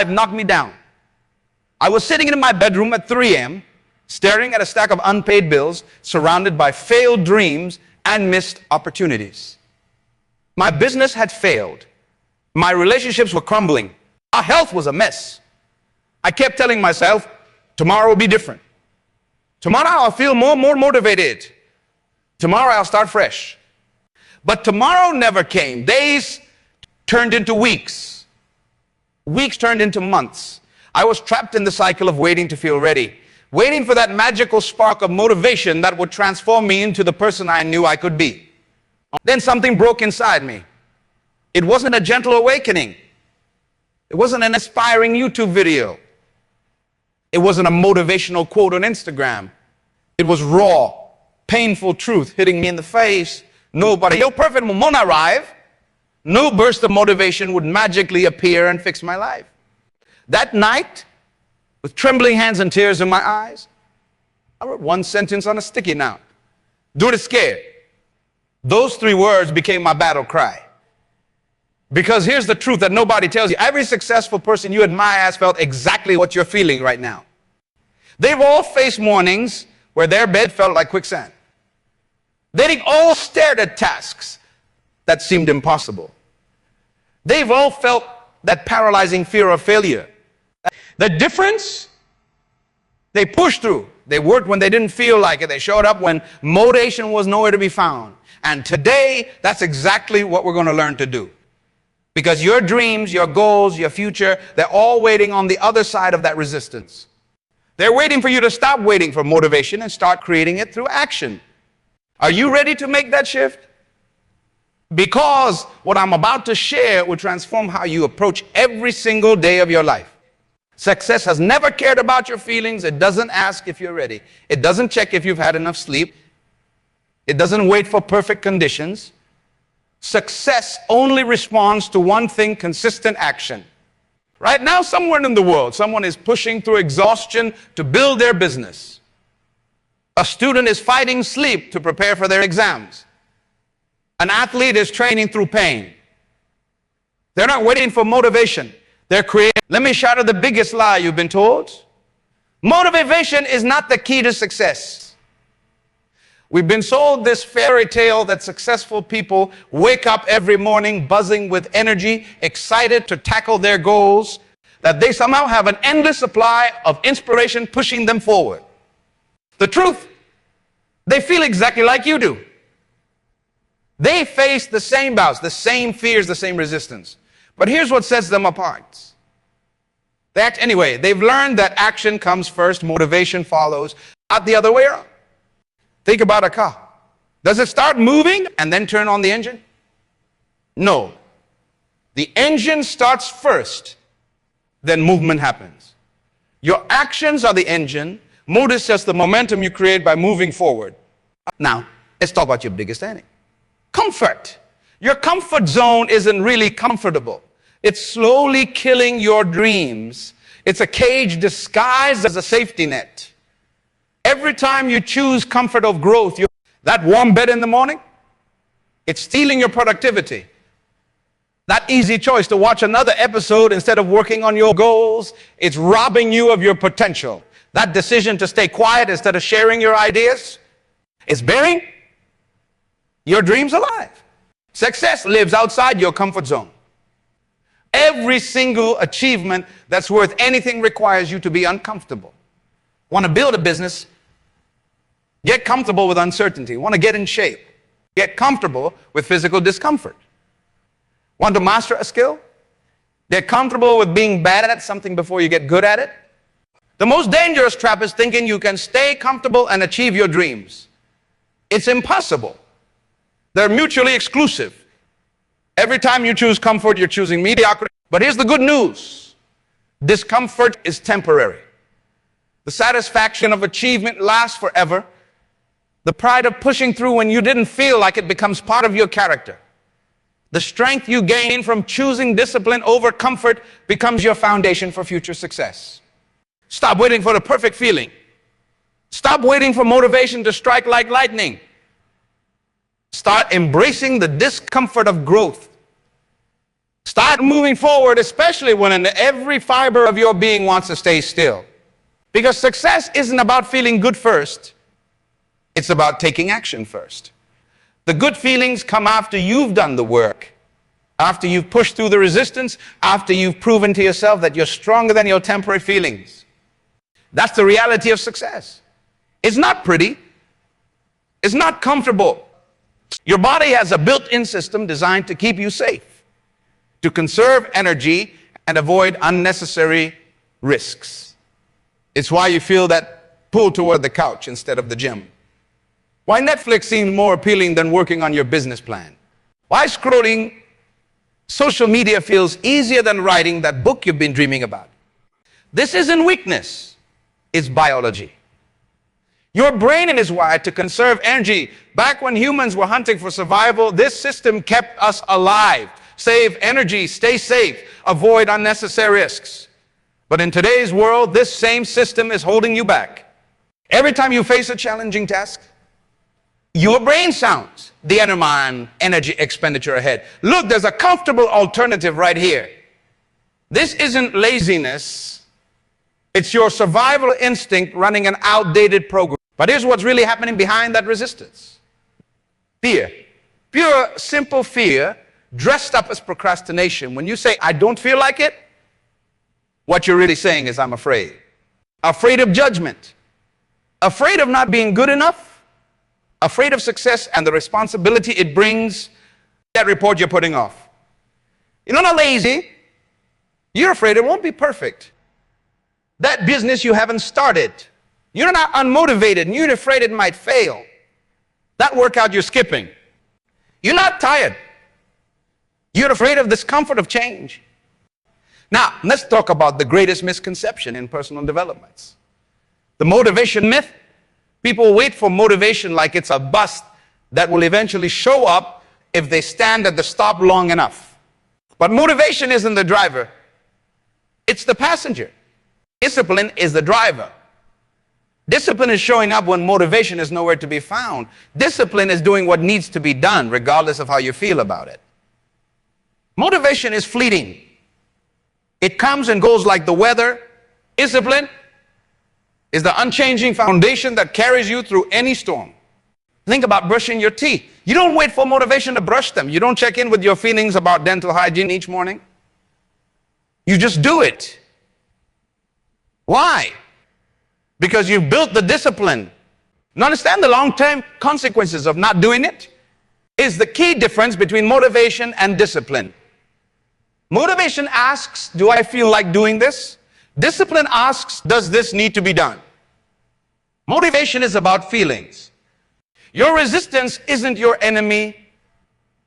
life knocked me down. I was sitting in my bedroom at 3 a.m., staring at a stack of unpaid bills, surrounded by failed dreams and missed opportunities. My business had failed. My relationships were crumbling. Our health was a mess. I kept telling myself, tomorrow will be different. Tomorrow I'll feel more motivated. Tomorrow I'll start fresh. But tomorrow never came. Days turned into weeks. Weeks turned into months. I was trapped in the cycle of waiting to feel ready, waiting for that magical spark of motivation that would transform me into the person I knew I could be. Then something broke inside me. It wasn't a gentle awakening. It wasn't an inspiring YouTube video. It wasn't a motivational quote on Instagram. It was raw, painful truth hitting me in the face. No perfect moment arrive. No burst of motivation would magically appear and fix my life. That night, with trembling hands and tears in my eyes, I wrote one sentence on a sticky note. Do it scared. Those 3 words became my battle cry. Because here's the truth that nobody tells you. Every successful person you admire has felt exactly what you're feeling right now. They've all faced mornings where their bed felt like quicksand. They've all stared at tasks that seemed impossible. They've all felt that paralyzing fear of failure. The difference? They pushed through. They worked when they didn't feel like it. They showed up when motivation was nowhere to be found. And today, that's exactly what we're going to learn to do. Because your dreams, your goals, your future, they're all waiting on the other side of that resistance. They're waiting for you to stop waiting for motivation and start creating it through action. Are you ready to make that shift? Because what I'm about to share will transform how you approach every single day of your life. Success has never cared about your feelings. It doesn't ask if you're ready. It doesn't check if you've had enough sleep. It doesn't wait for perfect conditions. Success only responds to one thing: consistent action. Right now, somewhere in the world, someone is pushing through exhaustion to build their business. A student is fighting sleep to prepare for their exams. An athlete is training through pain. They're not waiting for motivation. They're creating. Let me shatter the biggest lie you've been told. Motivation is not the key to success. We've been sold this fairy tale that successful people wake up every morning buzzing with energy, excited to tackle their goals, that they somehow have an endless supply of inspiration pushing them forward. The truth, they feel exactly like you do. They face the same doubts, the same fears, the same resistance. But here's what sets them apart. They've learned that action comes first, motivation follows, not the other way around. Think about a car. Does it start moving and then turn on the engine? No. The engine starts first, then movement happens. Your actions are the engine. Motive is just the momentum you create by moving forward. Now, let's talk about your biggest enemy. Comfort. Your comfort zone isn't really comfortable. It's slowly killing your dreams. It's a cage disguised as a safety net. Every time you choose comfort of growth, that warm bed in the morning, it's stealing your productivity. That easy choice to watch another episode instead of working on your goals, it's robbing you of your potential. That decision to stay quiet instead of sharing your ideas is burying your dreams alive. Success lives outside your comfort zone. Every single achievement that's worth anything requires you to be uncomfortable. Want to build a business? Get comfortable with uncertainty. Want to get in shape? Get comfortable with physical discomfort. Want to master a skill? Get comfortable with being bad at something before you get good at it. The most dangerous trap is thinking you can stay comfortable and achieve your dreams. It's impossible. They're mutually exclusive. Every time you choose comfort, you're choosing mediocrity. But here's the good news. Discomfort is temporary. The satisfaction of achievement lasts forever. The pride of pushing through when you didn't feel like it becomes part of your character. The strength you gain from choosing discipline over comfort becomes your foundation for future success. Stop waiting for the perfect feeling. Stop waiting for motivation to strike like lightning. Start embracing the discomfort of growth. Start moving forward, especially when every fiber of your being wants to stay still. Because success isn't about feeling good first. It's about taking action first. The good feelings come after you've done the work, after you've pushed through the resistance, after you've proven to yourself that you're stronger than your temporary feelings. That's the reality of success. It's not pretty. It's not comfortable. Your body has a built-in system designed to keep you safe, to conserve energy and avoid unnecessary risks. It's why you feel that pull toward the couch instead of the gym. Why Netflix seems more appealing than working on your business plan. Why scrolling social media feels easier than writing that book you've been dreaming about. This isn't weakness, it's biology. Your brain is wired to conserve energy. Back when humans were hunting for survival, this system kept us alive. Save energy, stay safe, avoid unnecessary risks. But in today's world, this same system is holding you back. Every time you face a challenging task, your brain sounds the energy expenditure ahead. Look, there's a comfortable alternative right here. This isn't laziness. It's your survival instinct running an outdated program. But here's what's really happening behind that resistance. Fear. Pure, simple fear dressed up as procrastination. When you say, I don't feel like it, what you're really saying is, I'm afraid. Afraid of judgment. Afraid of not being good enough. Afraid of success and the responsibility it brings, that report you're putting off. You're not lazy. You're afraid it won't be perfect. That business you haven't started. You're not unmotivated and you're afraid it might fail. That workout you're skipping. You're not tired. You're afraid of discomfort of change. Now, let's talk about the greatest misconception in personal development. The motivation myth. People wait for motivation like it's a bus that will eventually show up if they stand at the stop long enough. But motivation isn't the driver. It's the passenger. Discipline is the driver. Discipline is showing up when motivation is nowhere to be found. Discipline is doing what needs to be done, regardless of how you feel about it. Motivation is fleeting. It comes and goes like the weather. Discipline is the unchanging foundation that carries you through any storm. Think about brushing your teeth. You don't wait for motivation to brush them. You don't check in with your feelings about dental hygiene each morning. You just do it. Why? Because you've built the discipline. You understand the long-term consequences of not doing it? Is the key difference between motivation and discipline. Motivation asks, do I feel like doing this? Discipline asks, does this need to be done? Motivation is about feelings. Your resistance isn't your enemy,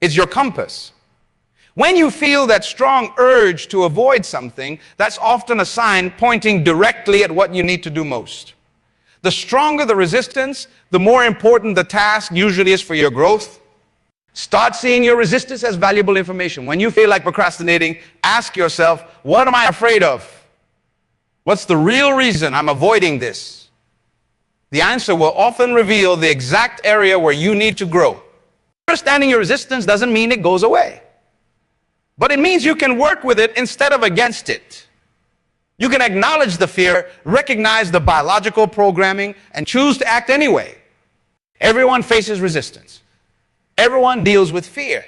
it's your compass. When you feel that strong urge to avoid something, that's often a sign pointing directly at what you need to do most. The stronger the resistance, the more important the task usually is for your growth. Start seeing your resistance as valuable information. When you feel like procrastinating, ask yourself, what am I afraid of? What's the real reason I'm avoiding this? The answer will often reveal the exact area where you need to grow. Understanding your resistance doesn't mean it goes away. But it means you can work with it instead of against it. You can acknowledge the fear, recognize the biological programming, and choose to act anyway. Everyone faces resistance. Everyone deals with fear.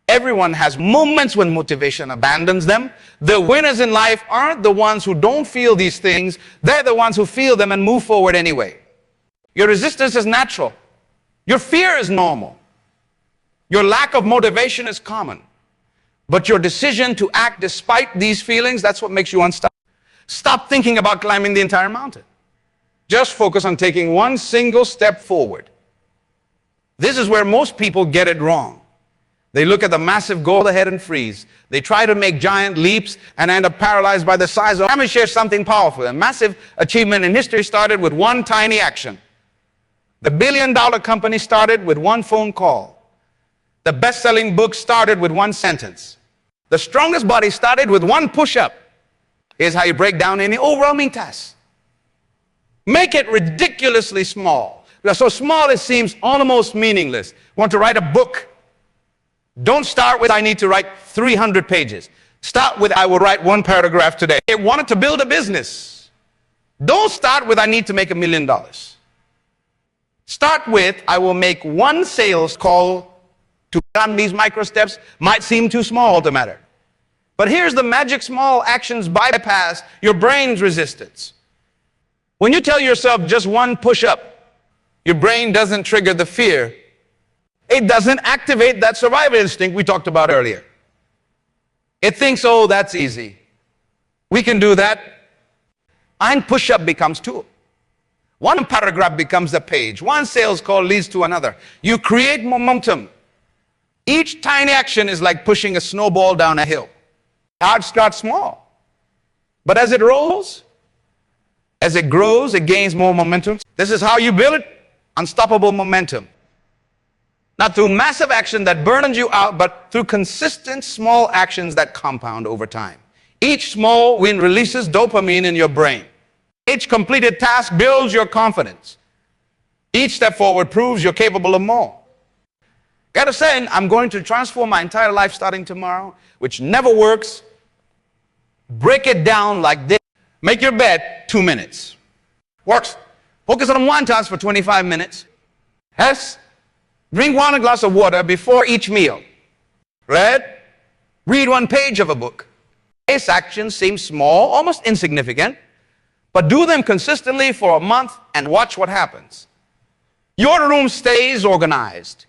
Everyone has moments when motivation abandons them. The winners in life aren't the ones who don't feel these things. They're the ones who feel them and move forward anyway. Your resistance is natural. Your fear is normal. Your lack of motivation is common. But your decision to act despite these feelings, that's what makes you unstoppable. Stop thinking about climbing the entire mountain. Just focus on taking one single step forward. This is where most people get it wrong. They look at the massive goal ahead and freeze. They try to make giant leaps and end up paralyzed by the size of. Let me share something powerful. A massive achievement in history started with one tiny action. The billion-dollar company started with one phone call. The best-selling book started with one sentence. The strongest body started with one push-up. Here's how you break down any overwhelming task. Make it ridiculously small. So small it seems almost meaningless. Want to write a book? Don't start with, I need to write 300 pages. Start with, I will write 1 paragraph today. I wanted to build a business. Don't start with, I need to make $1 million. Start with, I will make 1 sales call. To run these micro steps might seem too small to matter. But here's the magic: small actions bypass your brain's resistance. When you tell yourself just 1 push-up, your brain doesn't trigger the fear. It doesn't activate that survival instinct we talked about earlier. It thinks, oh, that's easy. We can do that. 1 push-up becomes 2. 1 paragraph becomes a page. 1 sales call leads to another. You create momentum. Each tiny action is like pushing a snowball down a hill. It starts small, but as it rolls, as it grows, it gains more momentum. This is how you build it: unstoppable momentum. Not through massive action that burns you out, but through consistent small actions that compound over time. Each small win releases dopamine in your brain. Each completed task builds your confidence. Each step forward proves you're capable of more. Got to say, I'm going to transform my entire life starting tomorrow, which never works. Break it down like this. Make your bed, 2 minutes. Works. Focus on one task for 25 minutes. Yes. Drink 1 glass of water before each meal. Read 1 page of a book. These actions seem small, almost insignificant, but do them consistently for a month and watch what happens. Your room stays organized.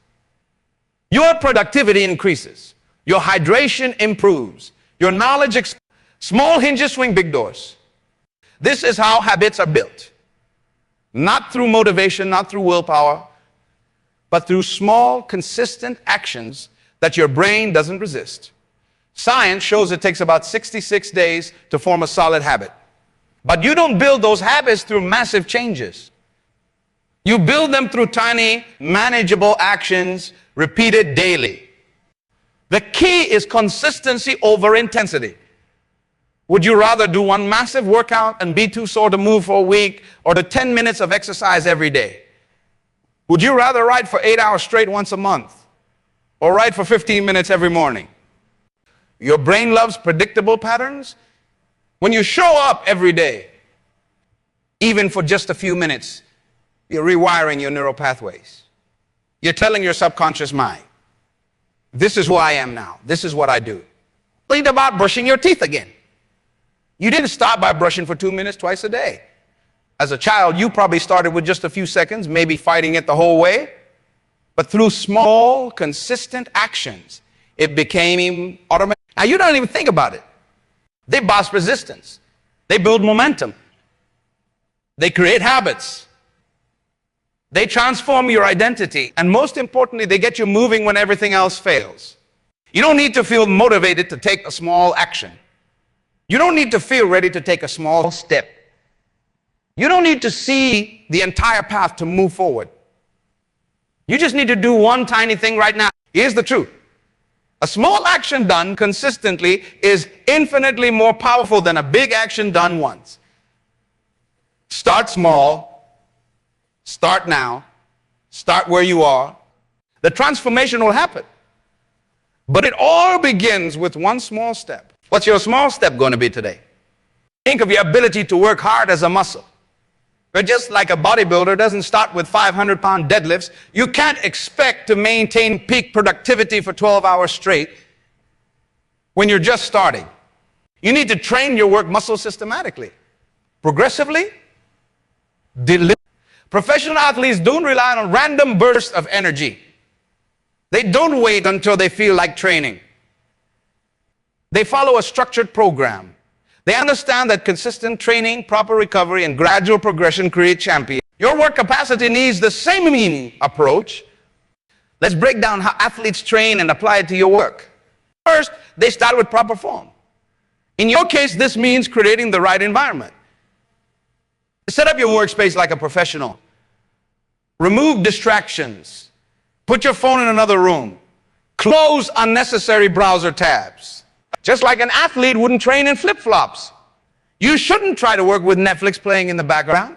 Your productivity increases. Your hydration improves. Your knowledge expands. Small hinges swing big doors. This is how habits are built. Not through motivation, not through willpower, but through small, consistent actions that your brain doesn't resist. Science shows it takes about 66 days to form a solid habit. But you don't build those habits through massive changes. You build them through tiny, manageable actions repeated daily. The key is consistency over intensity. Would you rather do 1 massive workout and be too sore to move for a week, or the 10 minutes of exercise every day? Would you rather write for 8 hours straight once a month, or write for 15 minutes every morning? Your brain loves predictable patterns. When you show up every day, even for just a few minutes, you're rewiring your neural pathways. You're telling your subconscious mind, this is who I am now. This is what I do. Think about brushing your teeth again. You didn't start by brushing for 2 minutes twice a day. As a child, you probably started with just a few seconds, maybe fighting it the whole way. But through small, consistent actions, it became automatic. Now, you don't even think about it. They boss resistance. They build momentum. They create habits. They transform your identity. And most importantly, they get you moving when everything else fails. You don't need to feel motivated to take a small action. You don't need to feel ready to take a small step. You don't need to see the entire path to move forward. You just need to do 1 tiny thing right now. Here's the truth. A small action done consistently is infinitely more powerful than a big action done once. Start small. Start now. Start where you are. The transformation will happen. But it all begins with 1 small step. What's your small step going to be today? Think of your ability to work hard as a muscle. But just like a bodybuilder doesn't start with 500-pound deadlifts, you can't expect to maintain peak productivity for 12 hours straight when you're just starting. You need to train your work muscle systematically, progressively, deliberately. Professional athletes don't rely on random bursts of energy. They don't wait until they feel like training. They follow a structured program. They understand that consistent training, proper recovery, and gradual progression create champions. Your work capacity needs the same approach. Let's break down how athletes train and apply it to your work. First, they start with proper form. In your case, this means creating the right environment. Set up your workspace like a professional. Remove distractions. Put your phone in another room. Close unnecessary browser tabs. Just like an athlete wouldn't train in flip-flops. You shouldn't try to work with Netflix playing in the background.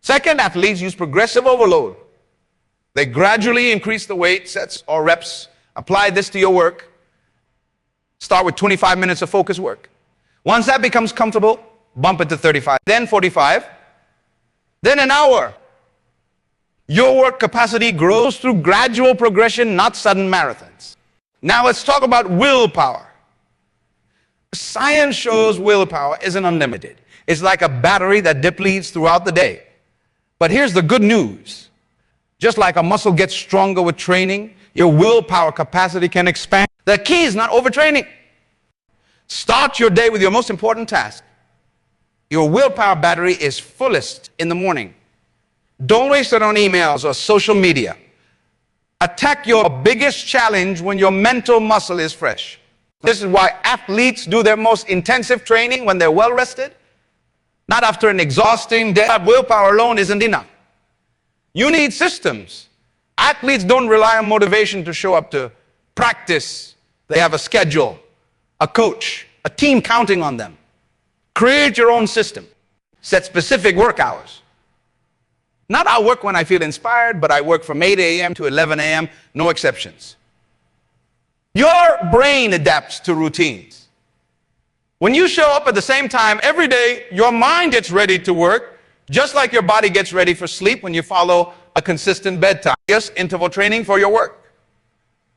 Second, athletes use progressive overload. They gradually increase the weight, sets, or reps Apply this to your work. Start with 25 minutes of focused work. Once that becomes comfortable, bump it to 35, then 45, then an hour. Your work capacity grows through gradual progression, not sudden marathons. Now let's talk about willpower. Science shows willpower isn't unlimited. It's like a battery that depletes throughout the day. But here's the good news. Just like a muscle gets stronger with training, your willpower capacity can expand. The key is not overtraining. Start your day with your most important task. Your willpower battery is fullest in the morning. Don't waste it on emails or social media. Attack your biggest challenge when your mental muscle is fresh. This is why athletes do their most intensive training when they're well rested, not after an exhausting day. Willpower alone isn't enough. You need systems. Athletes don't rely on motivation to show up to practice. They have a schedule, a coach, a team counting on them. Create your own system. Set specific work hours. Not I work when I feel inspired, but I work from 8 a.m. to 11 a.m., no exceptions. Your brain adapts to routines. When you show up at the same time every day, your mind gets ready to work, just like your body gets ready for sleep when you follow a consistent bedtime. Just interval training for your work.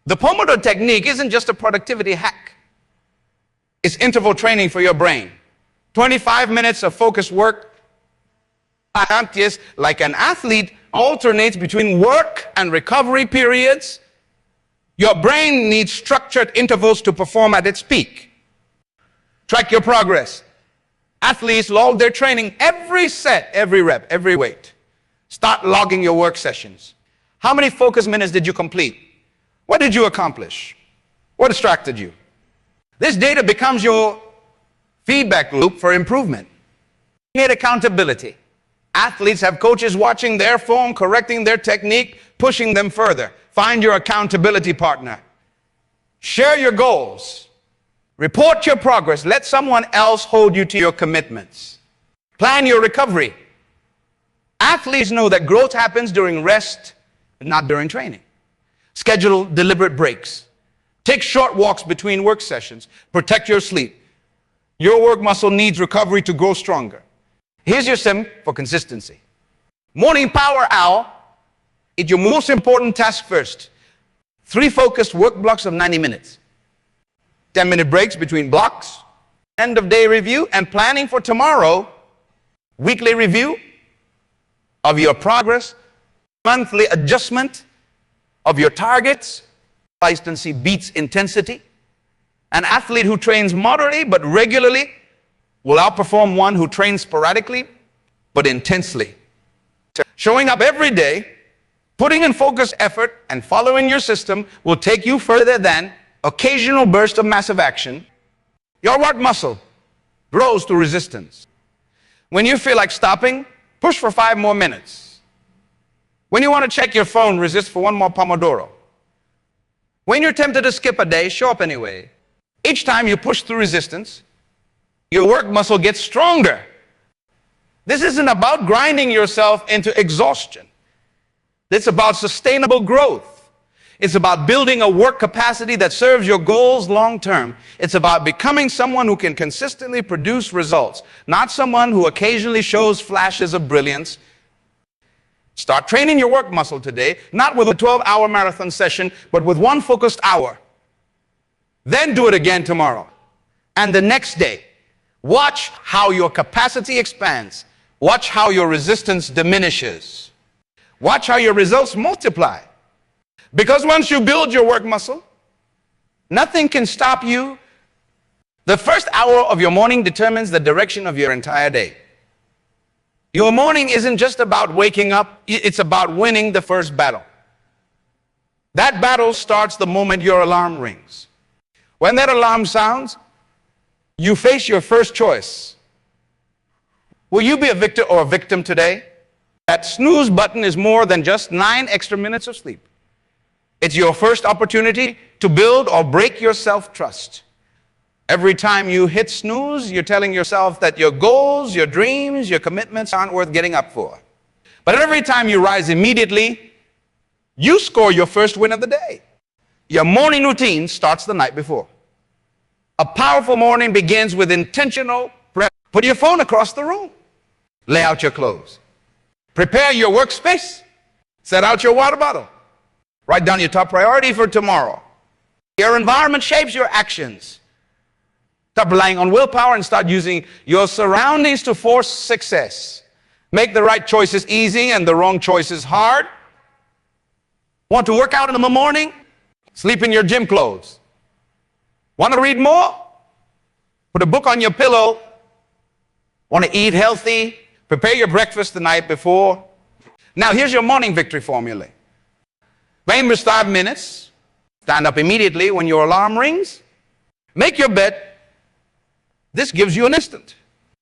The Pomodoro technique isn't just a productivity hack. It's interval training for your brain. 25 minutes of focused work. Like an athlete alternates between work and recovery periods, your brain needs structured intervals to perform at its peak. Track your progress. Athletes log their training every set, every rep, every weight. Start logging your work sessions. How many focus minutes did you complete? What did you accomplish? What distracted you? This data becomes your feedback loop for improvement. You need accountability. Athletes have coaches watching their form, correcting their technique, pushing them further. Find your accountability partner. Share your goals. Report your progress. Let someone else hold you to your commitments. Plan your recovery. Athletes know that growth happens during rest, not during training. Schedule deliberate breaks. Take short walks between work sessions. Protect your sleep. Your work muscle needs recovery to grow stronger. Here's your sim for consistency. Morning power hour. It's your most important task first. 3 focused work blocks of 90 minutes. 10-minute breaks between blocks. End of day review and planning for tomorrow. Weekly review of your progress. Monthly adjustment of your targets. Consistency beats intensity. An athlete who trains moderately but regularly will outperform one who trains sporadically but intensely. Showing up every day, putting in focused effort, and following your system will take you further than occasional burst of massive action. Your work muscle grows through resistance. When you feel like stopping, push for 5 more minutes. When you want to check your phone, resist for 1 more Pomodoro. When you're tempted to skip a day, show up anyway. Each time you push through resistance, your work muscle gets stronger. This isn't about grinding yourself into exhaustion. It's about sustainable growth. It's about building a work capacity that serves your goals long term. It's about becoming someone who can consistently produce results, not someone who occasionally shows flashes of brilliance. Start training your work muscle today, not with a 12-hour marathon session, but with 1 focused hour. Then do it again tomorrow and the next day. Watch how your capacity expands. Watch how your resistance diminishes. Watch how your results multiply. Because once you build your work muscle, nothing can stop you. The first hour of your morning determines the direction of your entire day. Your morning isn't just about waking up, it's about winning the first battle. That battle starts the moment your alarm rings. When that alarm sounds, you face your first choice. Will you be a victor or a victim today? That snooze button is more than just 9 extra minutes of sleep. It's your first opportunity to build or break your self-trust. Every time you hit snooze, you're telling yourself that your goals, your dreams, your commitments aren't worth getting up for. But every time you rise immediately, you score your first win of the day. Your morning routine starts the night before. A powerful morning begins with intentional prep. Put your phone across the room. Lay out your clothes. Prepare your workspace. Set out your water bottle. Write down your top priority for tomorrow. Your environment shapes your actions. Stop relying on willpower and start using your surroundings to force success. Make the right choices easy and the wrong choices hard. Want to work out in the morning? Sleep in your gym clothes. Want to read more? Put a book on your pillow. Want to eat healthy? Prepare your breakfast the night before. Now here's your morning victory formula. Famous 5 minutes. Stand up immediately when your alarm rings. Make your bed. This gives you an instant.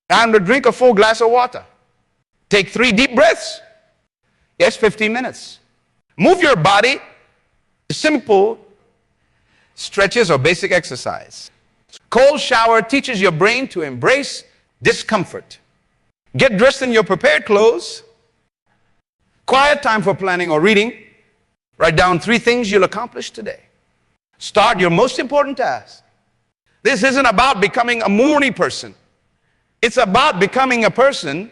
And drink a full glass of water. Take 3 deep breaths. Yes, 15 minutes. Move your body. Simple stretches or basic exercise. Cold shower teaches your brain to embrace discomfort. Get dressed in your prepared clothes. Quiet time for planning or reading. Write down 3 things you'll accomplish today. Start your most important task. This isn't about becoming a morning person. It's about becoming a person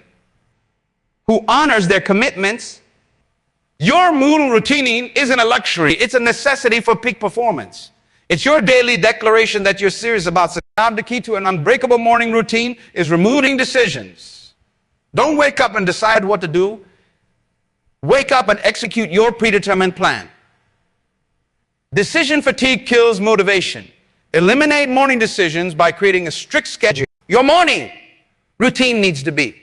who honors their commitments. Your morning routine isn't a luxury. It's a necessity for peak performance. It's your daily declaration that you're serious about. So the key to an unbreakable morning routine is removing decisions. Don't wake up and decide what to do. Wake up and execute your predetermined plan. Decision fatigue kills motivation. Eliminate morning decisions by creating a strict schedule. Your morning routine needs to be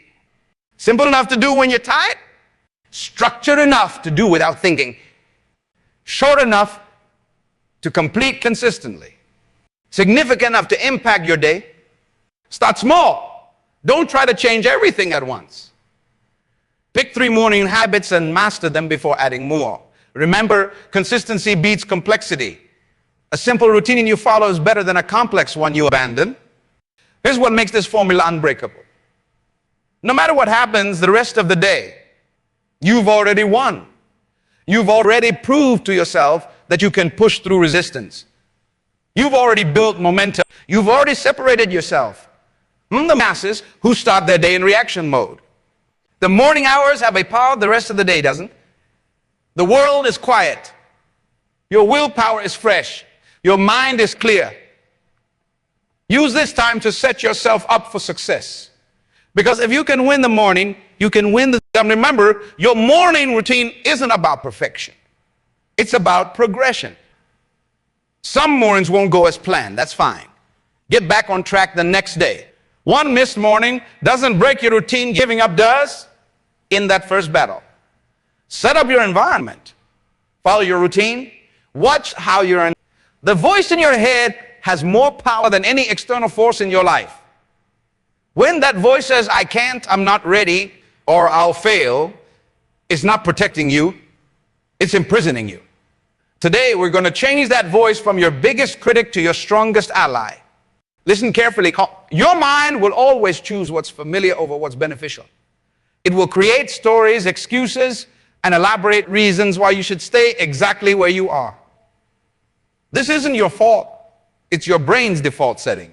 simple enough to do when you're tired, structured enough to do without thinking, short enough to complete consistently, significant enough to impact your day. Start small. Don't try to change everything at once. Pick 3 morning habits and master them before adding more. Remember, consistency beats complexity. A simple routine you follow is better than a complex one you abandon. Here's what makes this formula unbreakable. No matter what happens the rest of the day, you've already won. You've already proved to yourself that you can push through resistance. You've already built momentum. You've already separated yourself from the masses who start their day in reaction mode. The morning hours have a power the rest of the day doesn't. The world is quiet. Your willpower is fresh. Your mind is clear. Use this time to set yourself up for success. Because if you can win the morning, you can win the... Remember, your morning routine isn't about perfection. It's about progression. Some mornings won't go as planned. That's fine. Get back on track the next day. One missed morning doesn't break your routine. Giving up does in that first battle. Set up your environment. Follow your routine. Watch how you're... The voice in your head has more power than any external force in your life. When that voice says, I can't, I'm not ready, or I'll fail, it's not protecting you, it's imprisoning you. Today, we're going to change that voice from your biggest critic to your strongest ally. Listen carefully. Your mind will always choose what's familiar over what's beneficial. It will create stories, excuses, and elaborate reasons why you should stay exactly where you are. This isn't your fault. It's your brain's default setting.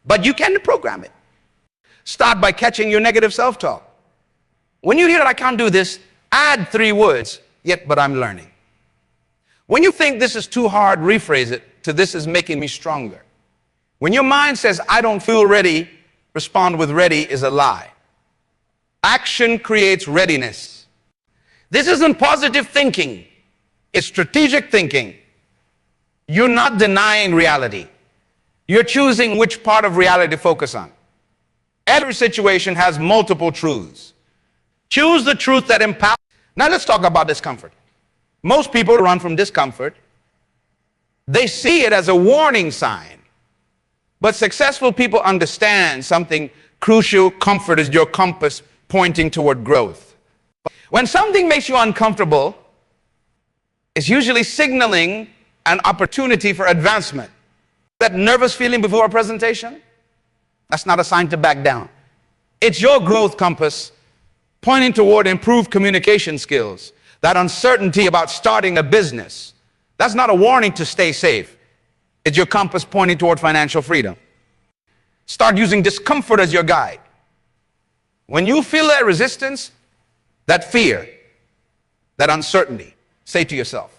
But you can program it. Start by catching your negative self-talk. When you hear that I can't do this, add 3 words, yet but I'm learning. When you think this is too hard, rephrase it to this is making me stronger. When your mind says I don't feel ready, respond with ready is a lie. Action creates readiness. This isn't positive thinking. It's strategic thinking. You're not denying reality. You're choosing which part of reality to focus on. Every situation has multiple truths. Choose the truth that empowers. Now let's talk about discomfort. Most people run from discomfort. They see it as a warning sign. But successful people understand something crucial. Comfort is your compass pointing toward growth. When something makes you uncomfortable, it's usually signaling an opportunity for advancement. That nervous feeling before a presentation? That's not a sign to back down. It's your growth compass pointing toward improved communication skills. That uncertainty about starting a business. That's not a warning to stay safe. It's your compass pointing toward financial freedom. Start using discomfort as your guide. When you feel that resistance, that fear, that uncertainty, say to yourself,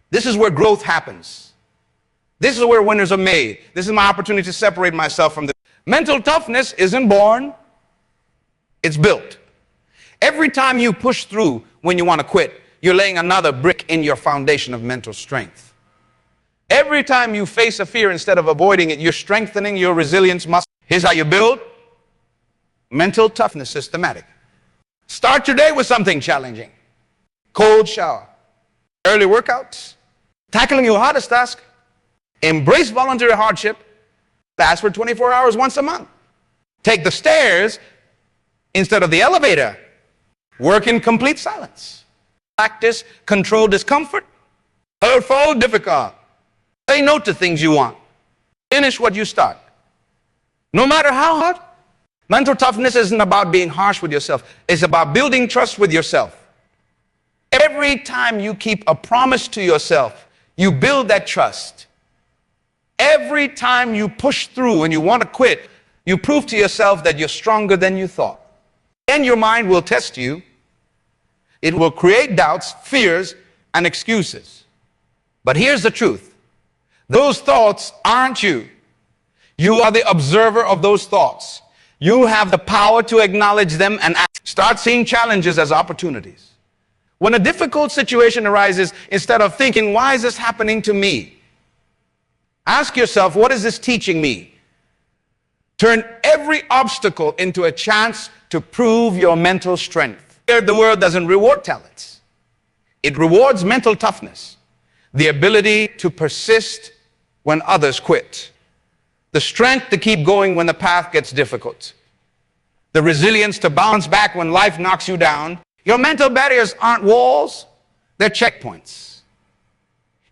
this is where growth happens. This is where winners are made. This is my opportunity to separate myself from this. Mental toughness isn't born, it's built. Every time you push through when you want to quit, you're laying another brick in your foundation of mental strength. Every time you face a fear instead of avoiding it, you're strengthening your resilience muscle. Here's how you build mental toughness systematic. Start your day with something challenging. Cold shower, early workouts, tackling your hardest task, embrace voluntary hardship, fast for 24 hours once a month. Take the stairs instead of the elevator. Work in complete silence. Practice control discomfort. Hurtful, difficult. Say no to things you want. Finish what you start. No matter how hard. Mental toughness isn't about being harsh with yourself. It's about building trust with yourself. Every time you keep a promise to yourself, you build that trust. Every time you push through and you want to quit, you prove to yourself that you're stronger than you thought. Then your mind will test you. It will create doubts, fears, and excuses. But here's the truth. Those thoughts aren't you. You are the observer of those thoughts. You have the power to acknowledge them and act. Start seeing challenges as opportunities. When a difficult situation arises, instead of thinking, why is this happening to me? Ask yourself, what is this teaching me? Turn every obstacle into a chance to prove your mental strength. The world doesn't reward talents. It rewards mental toughness, the ability to persist when others quit, the strength to keep going when the path gets difficult, the resilience to bounce back when life knocks you down. Your mental barriers aren't walls, they're checkpoints.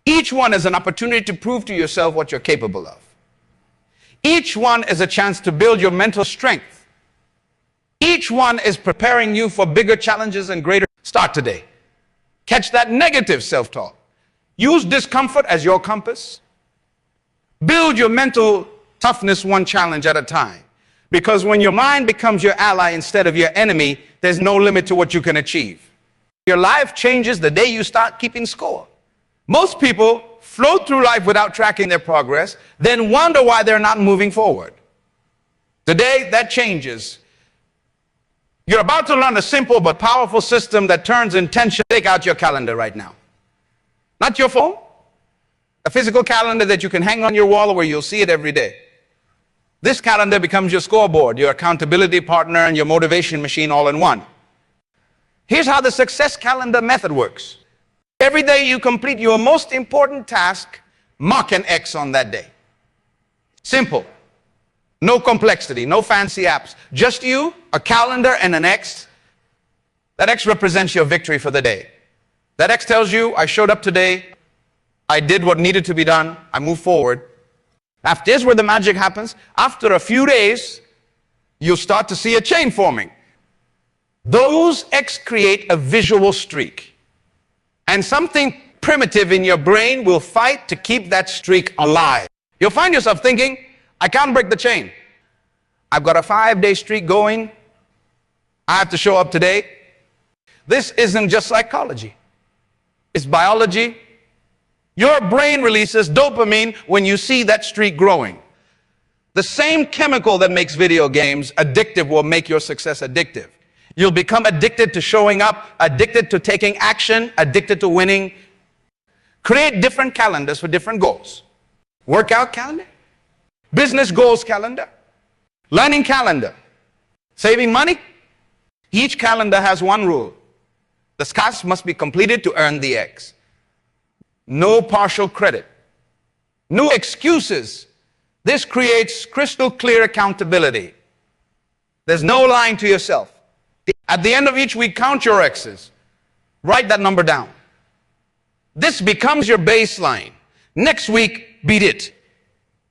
Each one is an opportunity to prove to yourself what you're capable of. Each one is a chance to build your mental strength. Each one is preparing you for bigger challenges and greater. Start today. Catch that negative self-talk. Use discomfort as your compass. Build your mental toughness one challenge at a time. Because when your mind becomes your ally instead of your enemy, there's no limit to what you can achieve. Your life changes the day you start keeping score. Most people float through life without tracking their progress, then wonder why they're not moving forward. Today, that changes. You're about to learn a simple but powerful system that turns intention. Take out your calendar right now. Not your phone. A physical calendar that you can hang on your wall where you'll see it every day. This calendar becomes your scoreboard, your accountability partner, and your motivation machine all in one. Here's how the success calendar method works. Every day you complete your most important task, mark an X on that day. Simple. No complexity, no fancy apps. Just you, a calendar, and an X. That X represents your victory for the day. That X tells you, I showed up today, I did what needed to be done, I moved forward. Here's where the magic happens. After a few days, you'll start to see a chain forming. Those X create a visual streak. And something primitive in your brain will fight to keep that streak alive. You'll find yourself thinking, I can't break the chain. I've got a 5-day streak going. I have to show up today. This isn't just psychology. It's biology. Your brain releases dopamine when you see that streak growing. The same chemical that makes video games addictive will make your success addictive. You'll become addicted to showing up, addicted to taking action, addicted to winning. Create different calendars for different goals. Workout calendar, business goals calendar, learning calendar, saving money. Each calendar has one rule. The task must be completed to earn the X. No partial credit. No excuses. This creates crystal clear accountability. There's no lying to yourself. At the end of each week, count your X's. Write that number down. This becomes your baseline. Next week, beat it.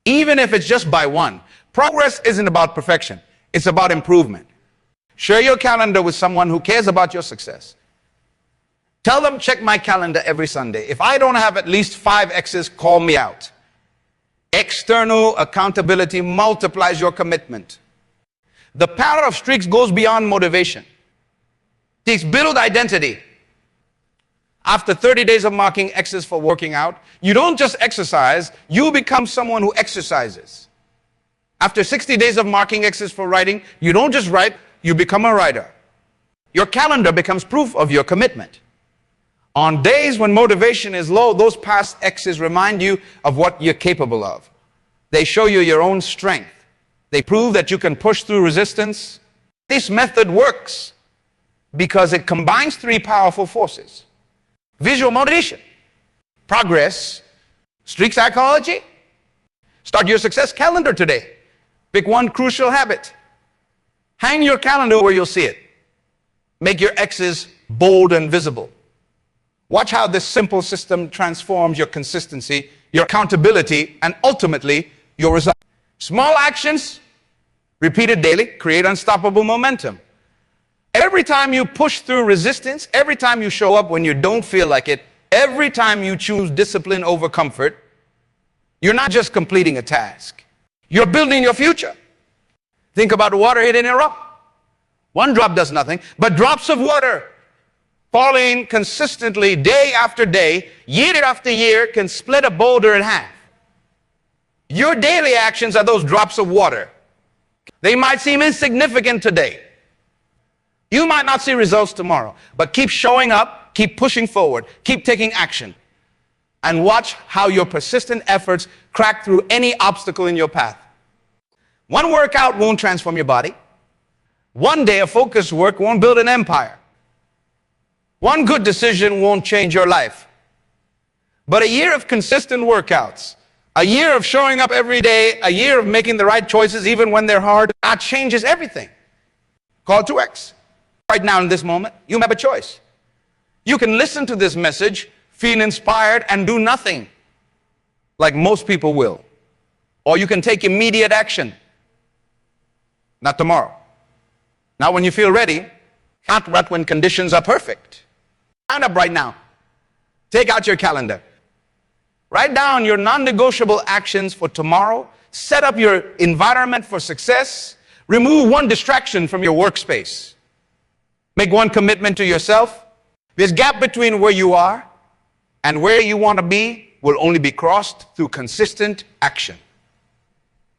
Even if it's just by one. Progress isn't about perfection. It's about improvement. Share your calendar with someone who cares about your success. Tell them, check my calendar every Sunday. If I don't have at least 5 X's, call me out. External accountability multiplies your commitment. The power of streaks goes beyond motivation. Streaks build identity. After 30 days of marking X's for working out, you don't just exercise, you become someone who exercises. After 60 days of marking X's for writing, you don't just write, you become a writer. Your calendar becomes proof of your commitment. On days when motivation is low, those past X's remind you of what you're capable of. They show you your own strength. They prove that you can push through resistance. This method works because it combines 3 powerful forces: visual motivation, progress, streak psychology. Start your success calendar today. Pick one crucial habit. Hang your calendar where you'll see it. Make your X's bold and visible. Watch how this simple system transforms your consistency, your accountability, and ultimately your result. Small actions, repeated daily, create unstoppable momentum. Every time you push through resistance, every time you show up when you don't feel like it, every time you choose discipline over comfort, you're not just completing a task. You're building your future. Think about water hitting a rock. One drop does nothing, but drops of water falling consistently day after day, year after year, can split a boulder in half. Your daily actions are those drops of water. They might seem insignificant today. You might not see results tomorrow, but keep showing up, keep pushing forward, keep taking action, and watch how your persistent efforts crack through any obstacle in your path. One workout won't transform your body. One day of focused work won't build an empire. One good decision won't change your life. But a year of consistent workouts, a year of showing up every day, a year of making the right choices even when they're hard, that changes everything. Call 2X. Right now in this moment, you have a choice. You can listen to this message, feel inspired, and do nothing, like most people will. Or you can take immediate action. Not tomorrow. Not when you feel ready. Not when conditions are perfect. Stand up right now. Take out your calendar. Write down your non-negotiable actions for tomorrow. Set up your environment for success. Remove one distraction from your workspace. Make one commitment to yourself. This gap between where you are and where you want to be will only be crossed through consistent action.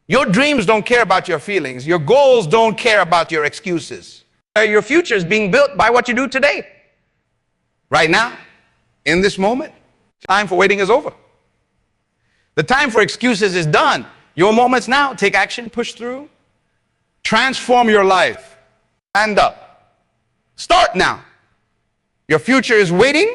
Your dreams don't care about your feelings. Your goals don't care about your excuses. Your future is being built by what you do today. Right now, in this moment, time for waiting is over. The time for excuses is done. Your moment's now. Take action, push through, transform your life. Stand up. Start now. Your future is waiting.